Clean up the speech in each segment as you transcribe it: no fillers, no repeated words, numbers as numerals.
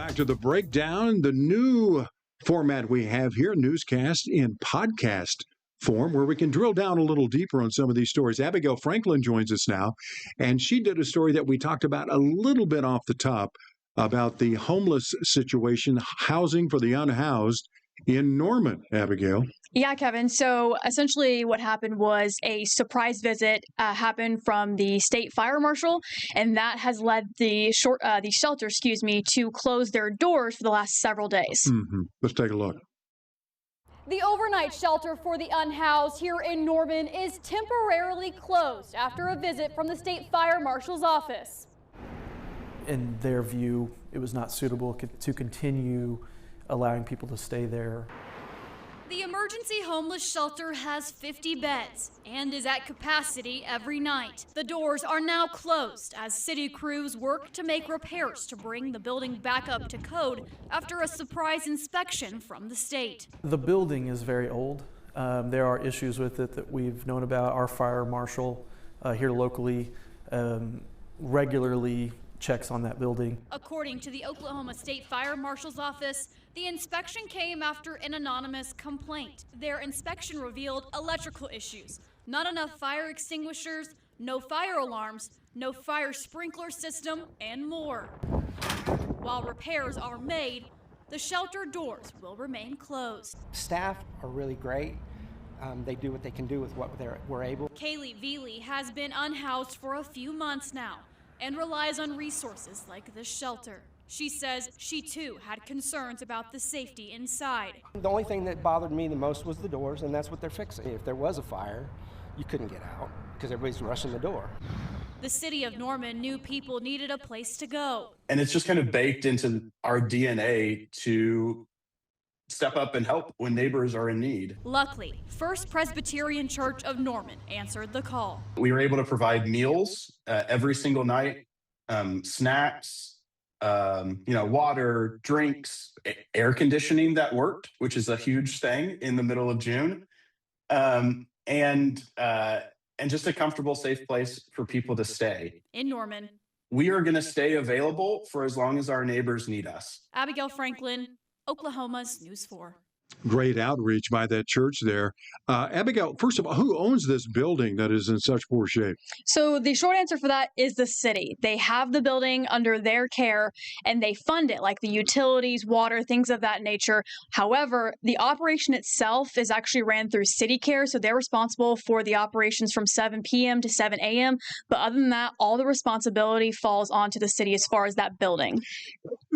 Back to the breakdown, the new format we have here, newscast in podcast form, where we can drill down a little deeper on some of these stories. Abigail Franklin joins us now, and she did a story that we talked about a little bit off the top about the homeless situation, housing for the unhoused in Norman, Abigail. Yeah, Kevin. So essentially what happened was a surprise visit happened from the state fire marshal, and that has led the shelter, to close their doors for the last several days. Let's take a look. The overnight shelter for the unhoused here in Norman is temporarily closed after a visit from the state fire marshal's office. In their view, it was not suitable to continue allowing people to stay there. The emergency homeless shelter has 50 beds and is at capacity every night. The doors are now closed as city crews work to make repairs to bring the building back up to code after a surprise inspection from the state. The building is very old. There are issues with it that we've known about. Our fire marshal here locally regularly checks on that building. According to the Oklahoma State Fire Marshal's office, the inspection came after an anonymous complaint. Their inspection revealed electrical issues, not enough fire extinguishers, no fire alarms, no fire sprinkler system, and more. While repairs are made, the shelter doors will remain closed. Staff are really great. They do what they can do with what we're able. Kaylee Veely has been unhoused for a few months now and relies on resources like this shelter. She says she too had concerns about the safety inside. The only thing that bothered me the most was the doors, and that's what they're fixing. If there was a fire, you couldn't get out because everybody's rushing the door. The city of Norman knew people needed a place to go. And it's just kind of baked into our DNA to step up and help when neighbors are in need. Luckily, First Presbyterian Church of Norman answered the call. We were able to provide meals every single night, snacks, water, drinks, air conditioning that worked, which is a huge thing in the middle of June, and just a comfortable, safe place for people to stay. In Norman, we are going to stay available for as long as our neighbors need us. Abigail Franklin, Oklahoma's News 4. Great outreach by that church there. Abigail, first of all, who owns this building that is in such poor shape? So the short answer for that is the city. They have the building under their care and they fund it, like the utilities, water, things of that nature. However, the operation itself is actually ran through city care, so they're responsible for the operations from 7 p.m. to 7 a.m. But other than that, all the responsibility falls onto the city as far as that building.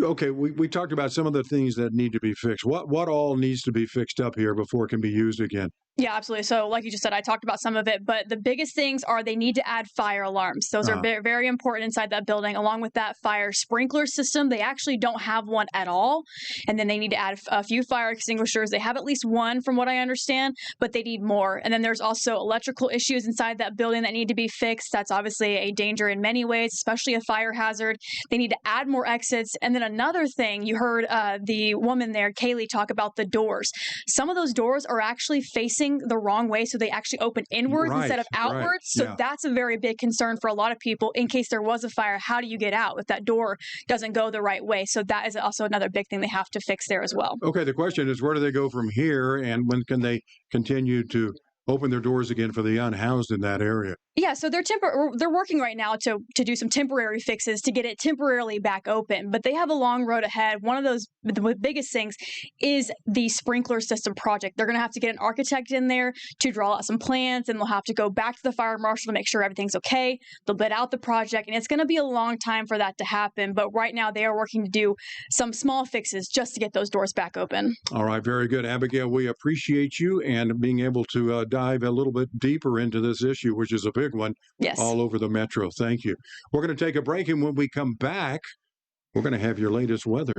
Okay, we talked about some of the things that need to be fixed. What all needs to be fixed up here before it can be used again? Yeah, absolutely. So like you just said, I talked about some of it, but the biggest things are they need to add fire alarms. Those are very important inside that building. Along with that fire sprinkler system, they actually don't have one at all. And then they need to add a few fire extinguishers. They have at least one from what I understand, but they need more. And then there's also electrical issues inside that building that need to be fixed. That's obviously a danger in many ways, especially a fire hazard. They need to add more exits. And then another thing, you heard the woman there, Kaylee, talk about the doors. Some of those doors are actually facing the wrong way, so they actually open inwards instead of outwards. Right. So that's a very big concern for a lot of people. In case there was a fire, how do you get out if that door doesn't go the right way? So that is also another big thing they have to fix there as well. Okay, the question is, where do they go from here, and when can they continue to open their doors again for the unhoused in that area? Yeah, so they're working right now to do some temporary fixes to get it temporarily back open, but they have a long road ahead. One of the biggest things is the sprinkler system project. They're going to have to get an architect in there to draw out some plans, and they'll have to go back to the fire marshal to make sure everything's okay. They'll bid out the project, and it's going to be a long time for that to happen, but right now they are working to do some small fixes just to get those doors back open. All right, very good. Abigail, we appreciate you and being able to dive a little bit deeper into this issue, which is a big one. Yes. All over the metro. Thank you. We're going to take a break, and when we come back, we're going to have your latest weather.